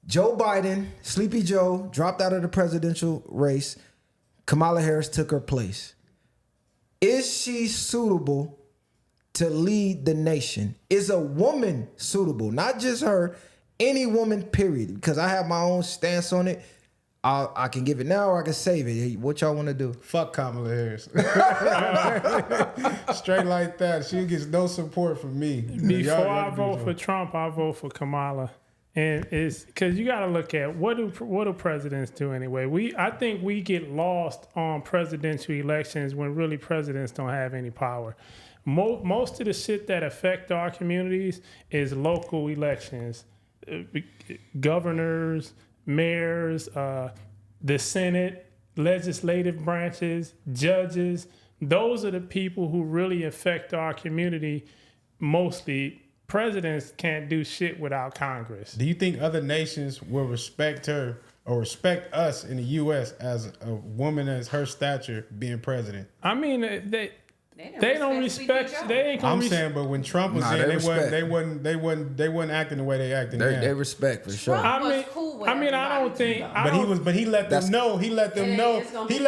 Joe Biden, Sleepy Joe, dropped out of the presidential race. Kamala Harris took her place. Is she suitable to lead the nation? Is a woman suitable? Not just her, any woman, period. Because I have my own stance on it. I can give it now or I can save it. Hey, what y'all want to do? Fuck Kamala Harris. Straight like that. She gets no support from me. Before I vote for Trump, I vote for Kamala. And it's because you got to look at what do presidents do anyway? I think we get lost on presidential elections when really presidents don't have any power. Most of the shit that affect our communities is local elections, governors, mayors, the Senate, legislative branches, judges. Those are the people who really affect our community mostly. Presidents can't do shit without Congress. Do you think other nations will respect her or respect us in the U.S. as a woman as her stature being president? I mean, they don't respect. They ain't gonna. I'm saying, but when Trump was in, they wasn't acting the way they acting now. They respect for sure. I don't think. But he let them know. He let them know. He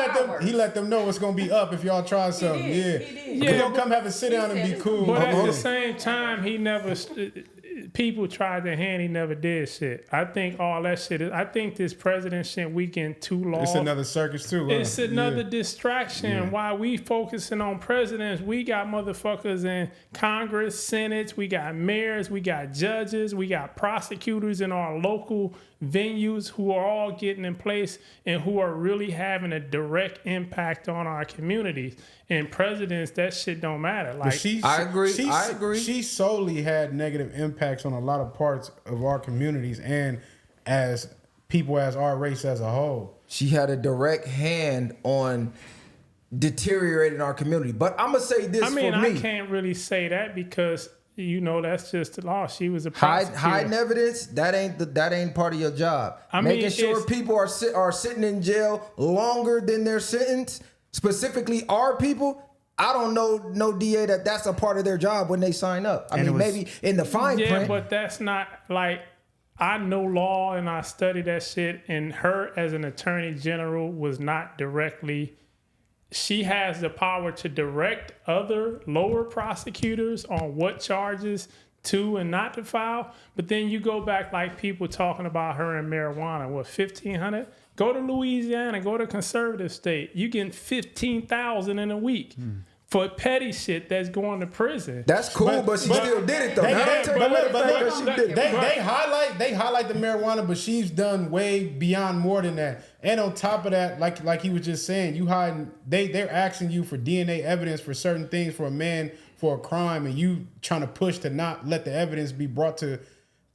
let them know it's gonna be up if y'all try something. He don't come have a sit down and be cool. But at the same time, he never. People tried their hand. He never did shit. I think all that shit is. I think this president shit we getting too long. It's another circus too. It's another distraction. Yeah. While we focusing on presidents, we got motherfuckers in Congress, Senate. We got mayors. We got judges. We got prosecutors in our local venues who are all getting in place and who are really having a direct impact on our communities. And presidents, that shit don't matter. Like I agree. She solely had negative impacts on a lot of parts of our communities and as people as our race as a whole. She had a direct hand on deteriorating our community. But I'm gonna say this for me. I can't really say that because that's just the law. She was a prosecutor. Hiding evidence, that ain't part of your job. Making sure people are sitting in jail longer than their sentence, specifically our people. I don't know no DA that's a part of their job when they sign up. Maybe in the fine print. Yeah, but that's not like I know law and I study that shit. And her as an attorney general was not directly. She has the power to direct other lower prosecutors on what charges to and not to file. But then you go back like people talking about her and marijuana. What, 1,500? Go to Louisiana, go to conservative state. You getting 15,000 in a week. For petty shit that's going to prison. That's cool, but she still did it though. They highlight the marijuana, but she's done way beyond more than that. And on top of that, like he was just saying, they're asking you for DNA evidence for certain things for a man for a crime, and you trying to push to not let the evidence be brought to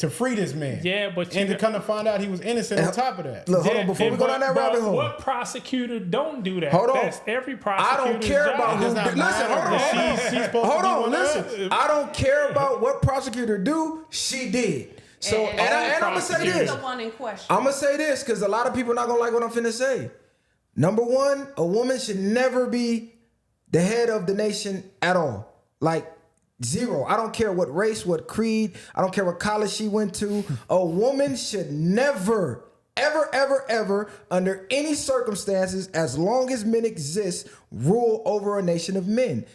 free this man. Yeah, but to come to find out he was innocent on top of that. Look, hold on, before we go down that rabbit hole. What prosecutor don't do that? Hold on. That's every prosecutor. I don't care about who. Listen, hold on. Listen, I don't care about what prosecutor do. She did. So, and I'm gonna say this. The one in question. I'm gonna say this because a lot of people are not gonna like what I'm finna say. Number one, a woman should never be the head of the nation at all. Like, zero. I don't care what race, what creed. I don't care what college she went to. A woman should never, ever, under any circumstances, as long as men exist, rule over a nation of men.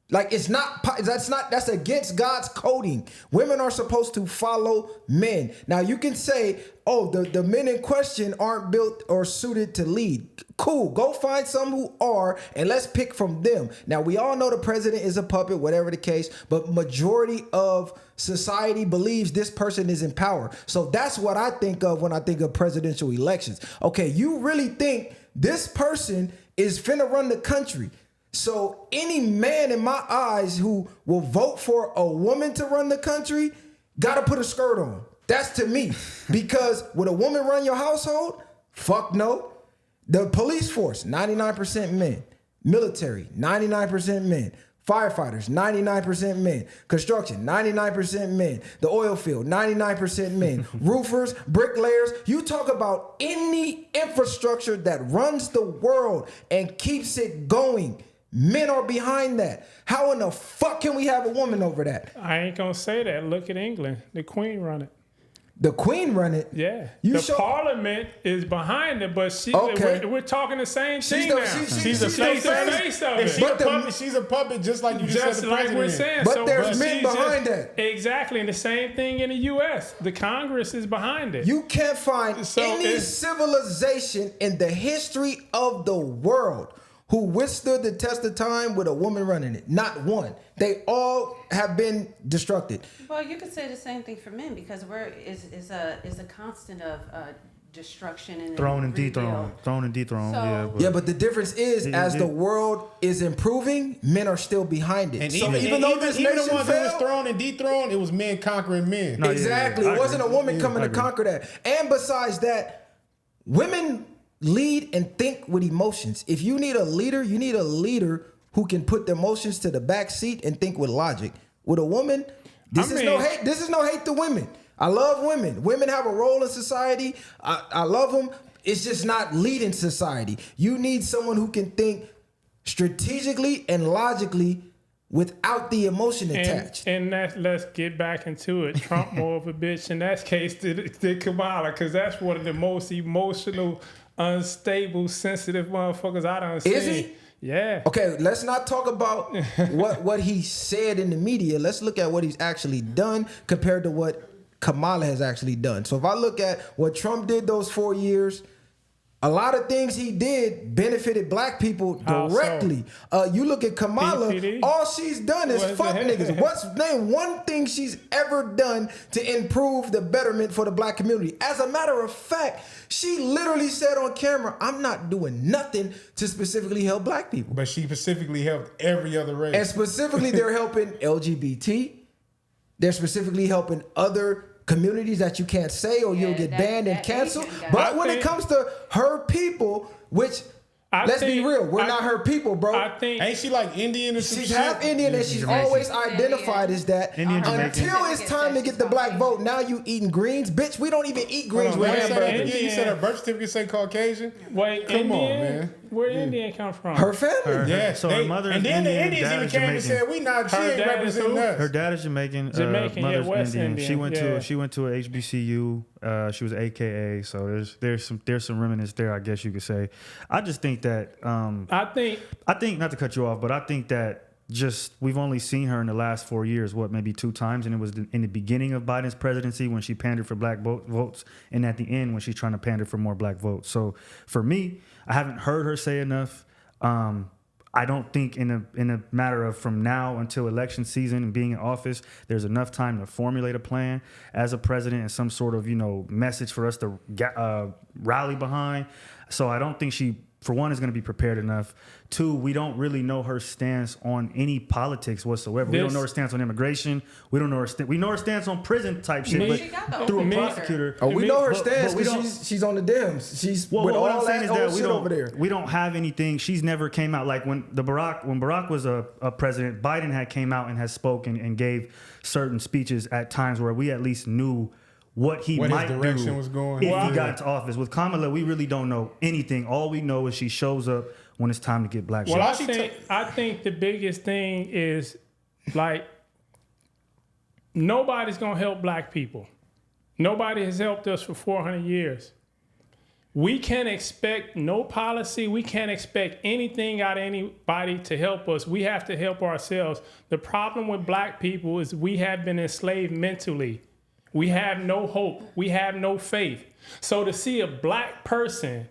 Like, that's against God's coding. Women are supposed to follow men. Now, you can say, oh, the men in question aren't built or suited to lead. Cool. Go find some who are, and let's pick from them. Now, we all know the president is a puppet, whatever the case, but majority of society believes this person is in power. So that's what I think of when I think of presidential elections. Okay, you really think this person is finna run the country? So any man in my eyes who will vote for a woman to run the country got to put a skirt on. That's to me. Because would a woman run your household? Fuck no. The police force, 99% men. Military, 99% men. Firefighters, 99% men. Construction, 99% men. The oil field, 99% men. Roofers, bricklayers. You talk about any infrastructure that runs the world and keeps it going. Men are behind that. How in the fuck can we have a woman over that? I ain't gonna say that. Look at England. The Queen run it. The queen run it. Yeah. You the show- parliament is behind it, but Okay. we're talking the same thing the- now. she's the face of it. She's a puppet, just like you just Just said. The like we're president. saying. But there's men she's behind that. Exactly. And the same thing in the U.S. The Congress is behind it. You can't find So any it's- civilization in the history of the world who withstood the test of time with a woman running it. Not one. They all have been destructed. Well, you could say the same thing for men because is a constant of destruction and Throne and rebuild. dethroned. Throne and dethroned. So- Yeah. Yeah, but the difference is, as the world is improving, men are still behind it. And So even though this the nation ones that was failed, thrown and dethroned, it was men conquering men. No, exactly, I it wasn't a agree. woman coming I to agree. conquer that. And besides that, women lead and think with emotions. If you need a leader, you need a leader who can put the emotions to the back seat and think with logic. With a woman, this is no hate. This is no hate to women. I love women. Women have a role in society. I love them. It's just not leading society. You need someone who can think strategically and logically without the emotion attached. And let's get back into it. Trump more of a bitch in that case than Kamala, because that's one of the most emotional, unstable, sensitive motherfuckers I done seen. Is he? Yeah. Okay, let's not talk about what he said in the media. Let's look at what he's actually done compared to what Kamala has actually done. So if I look at what Trump did those 4 years, a lot of things he did benefited black people How so? directly. You look at Kamala, PPD? all she's done is What fuck the heck? niggas. Name one thing she's ever done to improve the betterment for the black community. As a matter of fact, she literally said on camera, I'm not doing nothing to specifically help black people. But she specifically helped every other race. And specifically, they're helping LGBT. They're specifically helping other communities that you can't say or you'll get banned and canceled. Asian guy. But I when it think- comes to her people, which, let's be real, we're not her people, bro. I think Ain't she like Indian or some She's shit? half Indian and she's Jamaican. always identified as that Indian Jamaican. until it's time to get the black vote. Now you eating greens. Bitch, we don't even eat greens Hold on, with man, hamburgers. you said her birth certificate say Caucasian? wait, Come on, Indian? man. Where Indian come from? Her family. Yeah, So her mother is and then the Indian, Indians dad even is came and Jamaican. said, we not, she Her ain't dad is representing who? us. Her dad is Jamaican. Jamaican, yeah, mother's West Indian. Indian, She went yeah. to a HBCU. She was an AKA. So there's some remnants there, I guess you could say. I just think that I think not to cut you off, but I think that just we've only seen her in the last 4 years, maybe 2 times, and it was in the beginning of Biden's presidency when she pandered for black votes, and at the end when she's trying to pander for more black votes. So for me, I haven't heard her say enough. I don't think in a matter of from now until election season and being in office, there's enough time to formulate a plan as a president and some sort of message for us to rally behind. So I don't think she, for one, is going to be prepared enough. 2, we don't really know her stance on any politics whatsoever. We don't know her stance on immigration. We don't know her we know her stance on prison type shit, Me- She got the but through a open border. prosecutor. Oh, we know her But- stance but we because don't- she's on the Dems. She's Well, with what all I'm saying that is old that we shit over there. don't have anything. She's never came out like when Barack was a president, Biden had came out and has spoken and gave certain speeches at times where we at least knew what he What his might direction do was going. if Well, he got into office. With Kamala, we really don't know anything. All we know is she shows up when it's time to get black Well, shots. I think the biggest thing is like nobody's gonna help black people. Nobody has helped us for 400 years. We can't expect no policy. We can't expect anything out of anybody to help us. We have to help ourselves. The problem with black people is we have been enslaved mentally. We have no hope. We have no faith. So to see a black person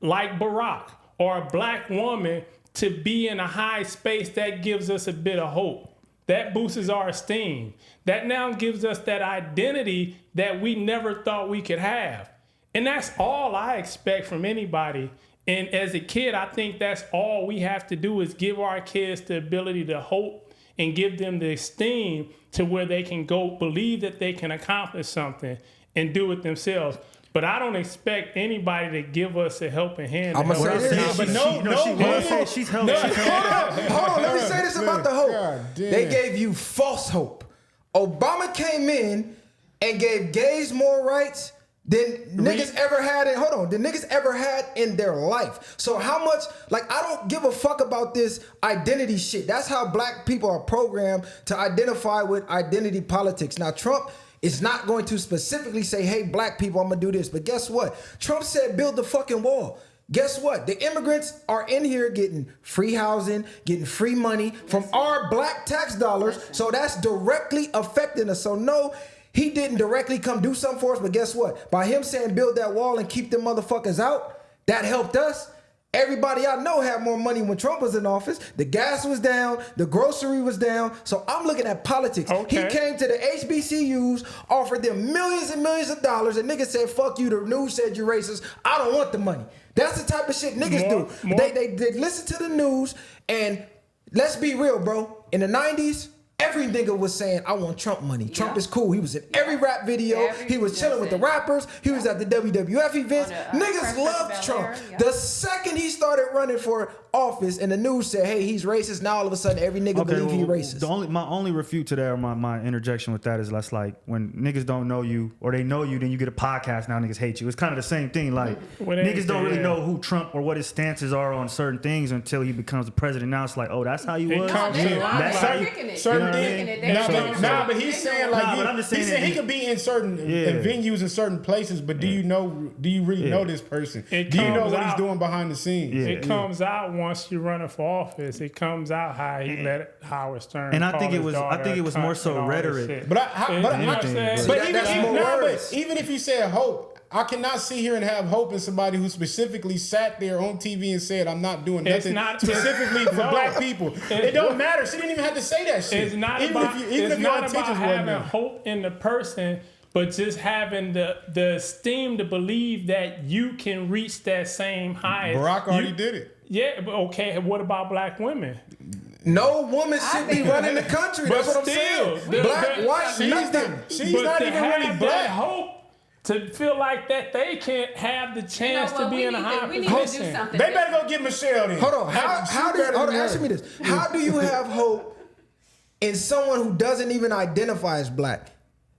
like Barack or a black woman to be in a high space, that gives us a bit of hope. That boosts our esteem. That now gives us that identity that we never thought we could have. And that's all I expect from anybody. And as a kid, I think that's all we have to do is give our kids the ability to hope and give them the esteem to where they can go believe that they can accomplish something and do it themselves. But I don't expect anybody to give us a helping hand. I'ma say this. She's helped. Hold on, let me say this about the hope. God damn. They gave you false hope. Obama came in and gave gays more rights than niggas ever had in, than niggas ever had in their life. So how much, I don't give a fuck about this identity shit. That's how black people are programmed to identify with identity politics. Now, Trump is not going to specifically say, hey, black people, I'm gonna do this. But guess what? Trump said build the fucking wall. Guess what? The immigrants are in here getting free housing, getting free money from our black tax dollars. So that's directly affecting us. So no, he didn't directly come do something for us. But guess what? By him saying build that wall and keep them motherfuckers out, that helped us. Everybody I know had more money when Trump was in office. The gas was down. The grocery was down. So I'm looking at politics. Okay. He came to the HBCUs, offered them millions and millions of dollars, and niggas said, fuck you, the news said you're racist. I don't want the money. That's the type of shit niggas do. They listen to the news, and let's be real, bro. In the 90s, every nigga was saying, I want Trump money. Trump is cool. He was in every rap video. He was chilling with the rappers. He was at the WWF events. Niggas loved Trump. The second he started running for office and the news said, hey, he's racist, now all of a sudden every nigga believe he's racist. My only refute to that, or my interjection with that is that's like when niggas don't know you or they know you, then you get a podcast, now niggas hate you. It's kind of the same thing. Like niggas don't really know who Trump or what his stances are on certain things until he becomes the president. Now it's like, oh, that's how you was. That's how you certain things. But he's saying like he's saying he could be in certain venues in certain places, but do you really know this person? Do you know what he's doing behind the scenes? It comes out once you're running for office. It comes out how he let Howard Stern. And I think it was more so rhetoric. But even if you said hope, I cannot sit here and have hope in somebody who specifically sat there on TV and said, I'm not doing nothing specifically for black people. It don't matter. She didn't even have to say that shit. It's not about having hope in the person, but just having the esteem to believe that you can reach that same height. Barack already did it. Yeah, but okay, what about black women? No woman should be running the country. That's what I'm saying. Black, white, nothing. She's not even really black. Hope to feel like that they can't have the chance to be in a high position. They better go get Michelle then. Hold on. Answer me this. How do you have hope in someone who doesn't even identify as black?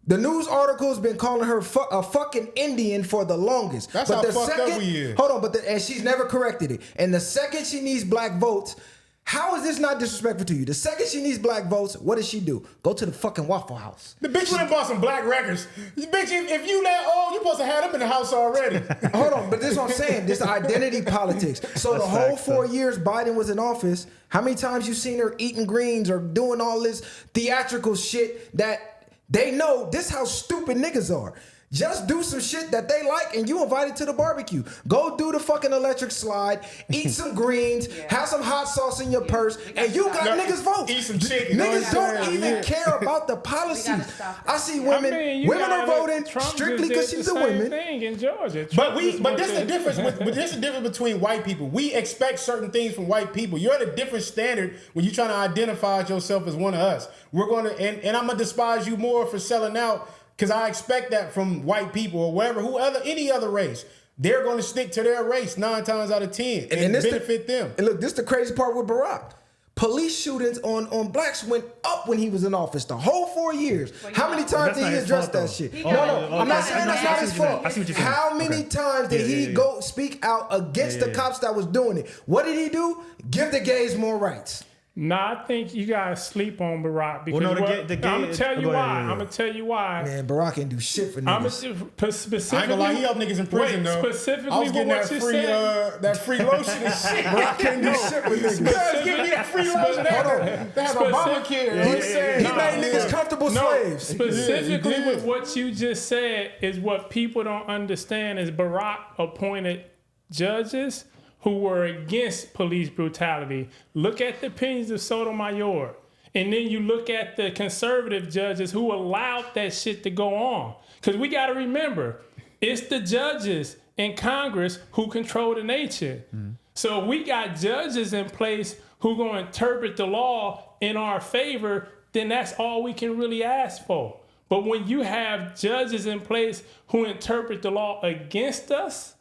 The news article's been calling her a fucking Indian for the longest. That's how fucked up we is. Hold on, and she's never corrected it. And the second she needs black votes, how is this not disrespectful to you? The second she needs black votes, what does she do? Go to the fucking Waffle House. The bitch went and bought some black records. Bitch, if you that old, you supposed to have them in the house already. Hold on, but this is what I'm saying. This identity politics. So the whole 4 years Biden was in office, how many times you seen her eating greens or doing all this theatrical shit that they know this how stupid niggas are. Just do some shit that they like and you invited to the barbecue. Go do the fucking electric slide, eat some greens, have some hot sauce in your purse, and you got niggas vote. Eat some chicken. Niggas don't even care about the policies. I see women are voting strictly because she's a woman. Thing in Georgia. But this is the difference. This is the difference between white people. We expect certain things from white people. You're at a different standard when you're trying to identify yourself as one of us. We're going to, and I'm gonna despise you more for selling out. Because I expect that from white people or whatever, any other race. They're going to stick to their race 9 times out of 10 and benefit them. And look, this is the crazy part with Barack. Police shootings on blacks went up when he was in office the whole 4 years. How many times did he address that shit? No, I'm not saying that's not his fault. How many times did he go speak out against the cops that was doing it? What did he do? Give the gays more rights. No, I think you gotta sleep on Barack because I'm gonna tell you why. I'm gonna tell you why. Man, Barack ain't do shit for niggas. Specifically, I ain't gonna lie, he helped niggas in prison though. Specifically, I was getting that free lotion and shit. Barack can't do shit with niggas. Give me that free lotion. They have Obamacare. He made niggas comfortable slaves. Specifically, with what you just said is what people don't understand is Barack appointed judges who were against police brutality. Look at the opinions of Sotomayor. And then you look at the conservative judges who allowed that shit to go on. Because we got to remember, it's the judges in Congress who control the nation. So we got judges in place who going to interpret the law in our favor, then that's all we can really ask for. But when you have judges in place who interpret the law against us,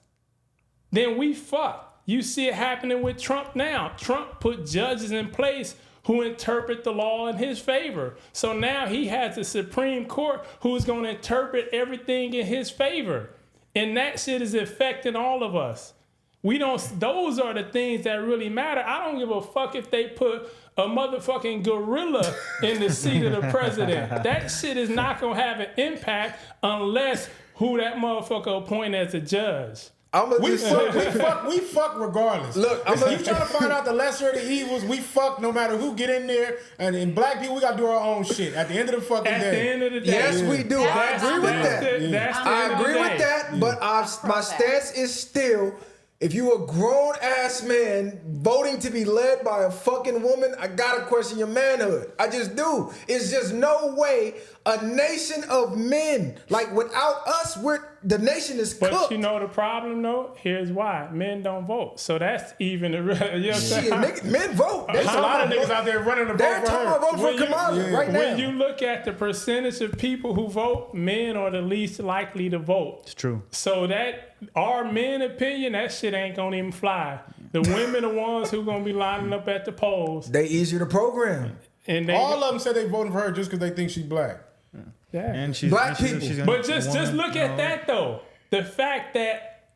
then we fucked. You see it happening with Trump now. Trump put judges in place who interpret the law in his favor. So now he has the Supreme Court who's going to interpret everything in his favor. And that shit is affecting all of us. We don't. Those are the things that really matter. I don't give a fuck if they put a motherfucking gorilla in the seat of the president. That shit is not gonna have an impact unless who that motherfucker appoint as a judge. We fuck regardless. Look, if you trying to find out the lesser of the evils, we fuck no matter who get in there. And in black people, we gotta do our own shit at the end of the fucking day. At the end of the day. Yes, we do. I agree with that. I agree with that, but my stance is still, if you a grown ass man voting to be led by a fucking woman, I gotta question your manhood. I just do. It's just no way a nation of men, like without us, the nation is cooked. But you know the problem though? Here's why. Men don't vote. So that's even the real, you know what I'm saying? Shit, men vote. There's a lot of niggas out there running to vote They're for talking her. about vote for Kamala right now. When you look at the percentage of people who vote, men are the least likely to vote. It's true. So that our men opinion, that shit ain't gonna even fly. The women are ones who gonna be lining up at the polls. They easier to program. And they, All of them said they voted for her just because they think she's black. yeah. And she's Black she's people. gonna But be a just woman, look you at know. that though. The fact that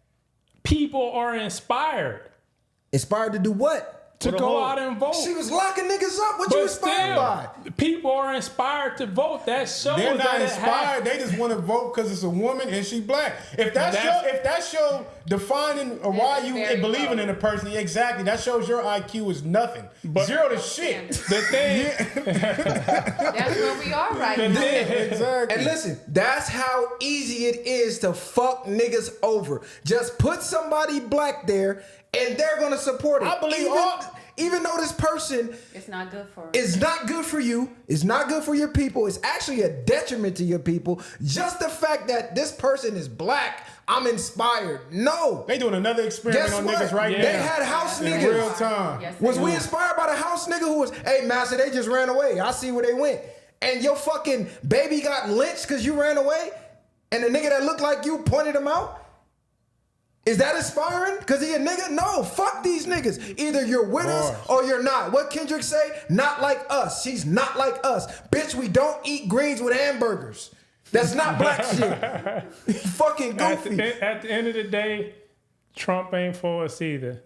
people are inspired Inspired to do what? to go out and vote. She was locking niggas up. What you inspired by? people are inspired to vote. That shows They're not that it inspired. They just want to vote because it's a woman and she black. If that show defining why you very believing low. in a person, exactly. That shows your IQ is nothing. Zero to shit. The thing, That's where we are right now. Exactly. And listen, that's how easy it is to fuck niggas over. Just put somebody black there and they're gonna support it. I believe even though this person It's not good for us. is not good for you, it's not good for your people, it's actually a detriment to your people. Just the fact that this person is black, I'm inspired. No. They doing another experiment Guess on what? niggas right Yeah. now. They had house in niggas. real time. Yes, Was they we are. inspired by the house nigga who was, hey, master, they just ran away. I see where they went. And your fucking baby got lynched because you ran away? And the nigga that looked like you pointed him out? Is that inspiring? Because he a nigga? No, fuck these niggas. Either you're with us or you're not. What Kendrick say? Not like us. She's not like us. Bitch, we don't eat greens with hamburgers. That's not black shit. Fucking goofy. at the end of the day, Trump ain't for us either.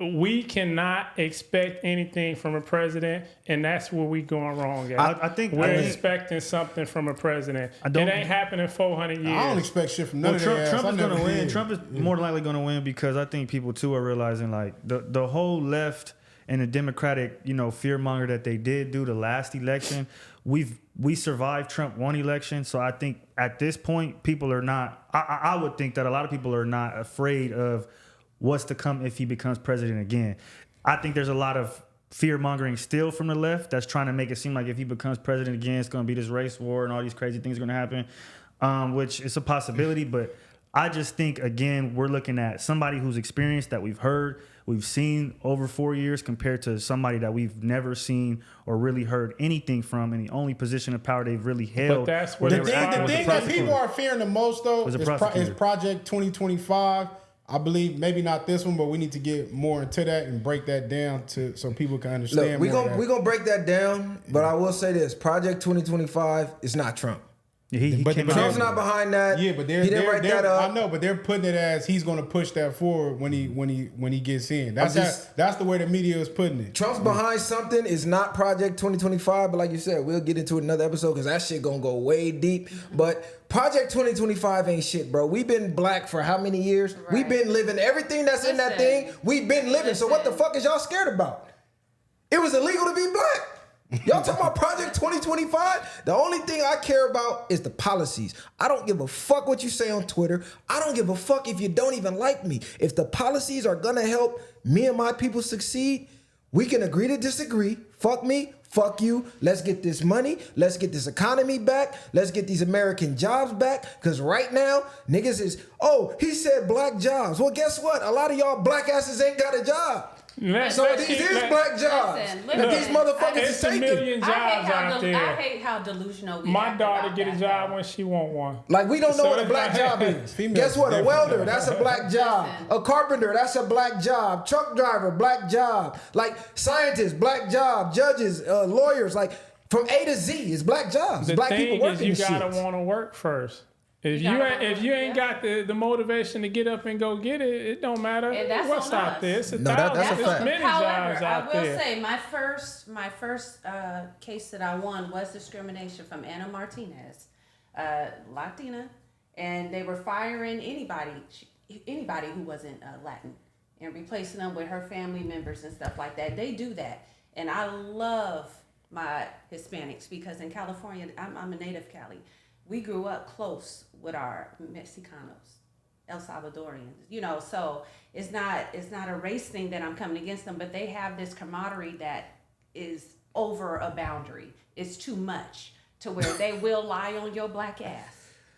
We cannot expect anything from a president, and that's where we going wrong at. I think we're expecting something from a president. It ain't happening 400 years. I don't expect shit from none Well, of Trump that. is going to win. Trump is more than likely going to win because I think people too are realizing like the whole left and the Democratic, fear monger that they did do the last election. We survived Trump one election, so I think at this point people are not. I would think that a lot of people are not afraid of what's to come if he becomes president again. I think there's a lot of fear mongering still from the left that's trying to make it seem like if he becomes president again, it's going to be this race war and all these crazy things are going to happen, which is a possibility. But I just think, again, we're looking at somebody who's experienced, that we've heard, we've seen over 4 years compared to somebody that we've never seen or really heard anything from, and the only position of power they've really held. But that's where The they were thing, at the with thing the that prosecutor. people are fearing the most, though, Was a is prosecutor. Project 2025. I believe maybe not this one, but we need to get more into that and break that down so people can understand. Look, we're gonna break that down, but I will say this: Project 2025 is not Trump. He But came the- out- Trump's not behind that. Yeah, but he didn't write that up. I know, but they're putting it as he's going to push that forward when he gets in. That's just- that's the way the media is putting it. Trump's behind something is not Project 2025, but like you said, we'll get into another episode because that shit gonna go way deep. But Project 2025 ain't shit, bro. We've been black for how many years? Right. We've been living everything that's in that Listen. thing. We've been living. So what the Listen. fuck is y'all scared about? It was illegal to be black. Y'all talking about Project 2025? The only thing I care about is the policies. I don't give a fuck what you say on Twitter. I don't give a fuck if you don't even like me. If the policies are gonna help me and my people succeed, we can agree to disagree. Fuck me, fuck you. Let's get this money. Let's get this economy back. Let's get these American jobs back. Because right now, niggas is, oh, he said black jobs. Well, guess what? A lot of y'all black asses ain't got a job. So these is black jobs. That these motherfuckers is It's a taking. million jobs out I there. hate how delusional we My act daughter about get a that, job though. when she want one. Like, we don't know So what a black job is. Females Guess what? A different. welder, that's a black job. Listen. A carpenter, that's a black job. Truck driver, black job. Like, scientists, black job. Judges, lawyers, like, from A to Z is black jobs. The Black thing people is, working you this gotta shit. want to work first. If you ain't got the motivation to get up and go get it, it don't matter And that's what's on out us. there. It's No, that's a there's fact. many However, jobs I out will there. say my first case that I won was discrimination from Ana Martinez, Latina, and they were firing anybody who wasn't Latin and replacing them with her family members and stuff like that. They do that, and I love my Hispanics because in California, I'm a native Cali. We grew up close with our Mexicanos, El Salvadorians, you know, so it's not a race thing that I'm coming against them, but they have this camaraderie that is over a boundary. It's too much to where they will lie on your black ass.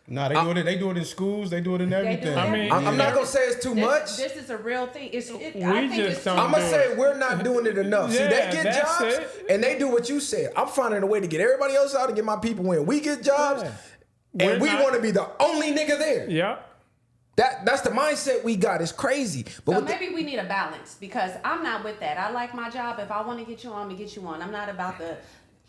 Nah, they do it in schools. They do it in everything. I mean, I'm not gonna say it's too much. This is a real thing. I think just it's don't I'm gonna do say we're not doing it enough. See, Yeah, they get that's jobs it. and they do what you said. I'm finding a way to get everybody else out and get my people in. We get jobs We're and we not- want to be the only nigga there. Yep. That's the mindset we got. It's crazy. But So with the- maybe we need a balance because I'm not with that. I like my job. If I want to get you on, I'm gonna get you on. I'm not about the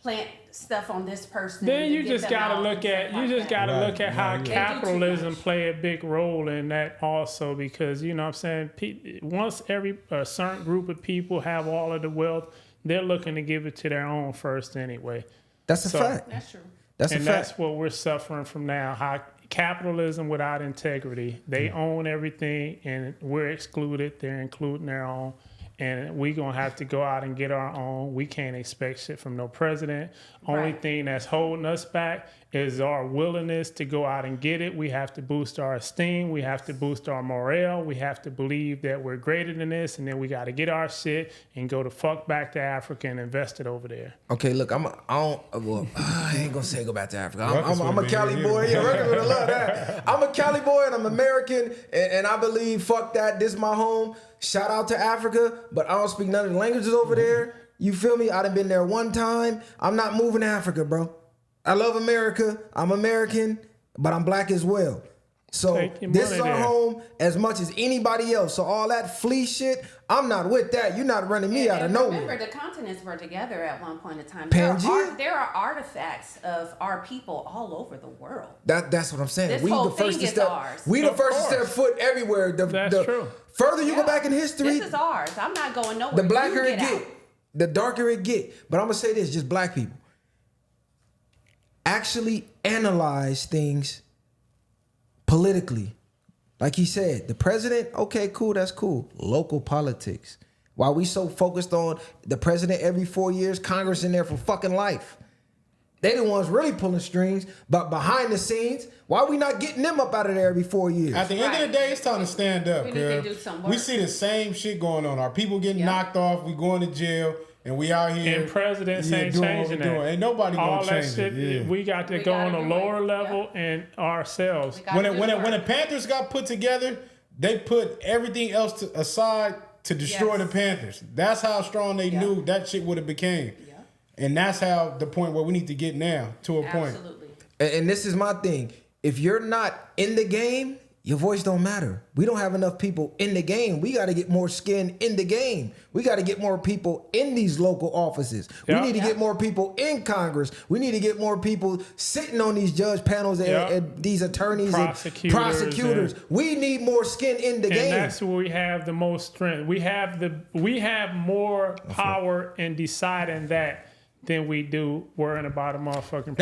plant stuff on this person. Then to you get just them gotta out look and at stuff like that. look at how Right, yeah. capitalism They do too much. play a big role in that also because you know what I'm saying once a certain group of people have all of the wealth, they're looking to give it to their own first anyway. that's a So- fact. That's true. That's a And fact. that's what we're suffering from now. How capitalism without integrity. They own everything and we're excluded. They're including their own. And we gonna have to go out and get our own. We can't expect shit from no president. Only Right. thing that's holding us back is our willingness to go out and get it. We have to boost our esteem. We have to boost our morale. We have to believe that we're greater than this. And then we got to get our shit and go the fuck back to Africa and invest it over there. Okay, look, I ain't gonna say go back to Africa. Ruckus I'm a would be Cali here. boy. Yeah, Ruckus would have loved that. I'm a Cali boy and I'm American, and I believe fuck that. This is my home. Shout out to Africa, but I don't speak none of the languages over there. You feel me? I done been there one time. I'm not moving to Africa, bro. I love America. I'm American, but I'm black as well. So Take your this is money our there. home as much as anybody else. So all that flea shit, I'm not with that. You're not running me out of And nowhere. remember, the continents were together at one point in time. Pangea? There are artifacts of our people all over the world. That's what I'm saying. This We whole the first thing to is step. ours. We the Of first to step course. foot everywhere. That's true. Further you go Yeah. back in history, This is ours. I'm not going nowhere. the You blacker it out. get, the darker it get. But I'm gonna say this: just black people actually analyze things politically. Like he said, the president, okay, cool, that's cool. Local politics. While we so focused on the president every 4 years, Congress in there for fucking life. They the ones really pulling strings, but behind the scenes, why we not getting them up out of there every 4 years? At the end of the day, it's time to stand up, We need to cuz. do some We work. see the same shit going on. Our people getting Yeah. knocked off. We going to jail, and we out here. And presidents ain't doing what we changing doing. that. Ain't nobody All gonna that change shit, it. Yeah. we got to We go gotta on a do lower it. level and ourselves. We gotta when do the work. Panthers got put together, they put everything else aside to destroy Yes. the Panthers. That's how strong they Yeah. knew that shit would have became. Yeah. And that's how the point where we need to get now to a point. Absolutely. And this is my thing. If you're not in the game, your voice don't matter. We don't have enough people in the game. We got to get more skin in the game. We got to get more people in these local offices. Yeah. We need to Yeah. get more people in Congress. We need to get more people sitting on these judge panels and, Yeah. and these attorneys Prosecutors and prosecutors. We need more skin in the And game. that's where we have the most strength. We have more power in deciding that than we do worrying about a motherfucking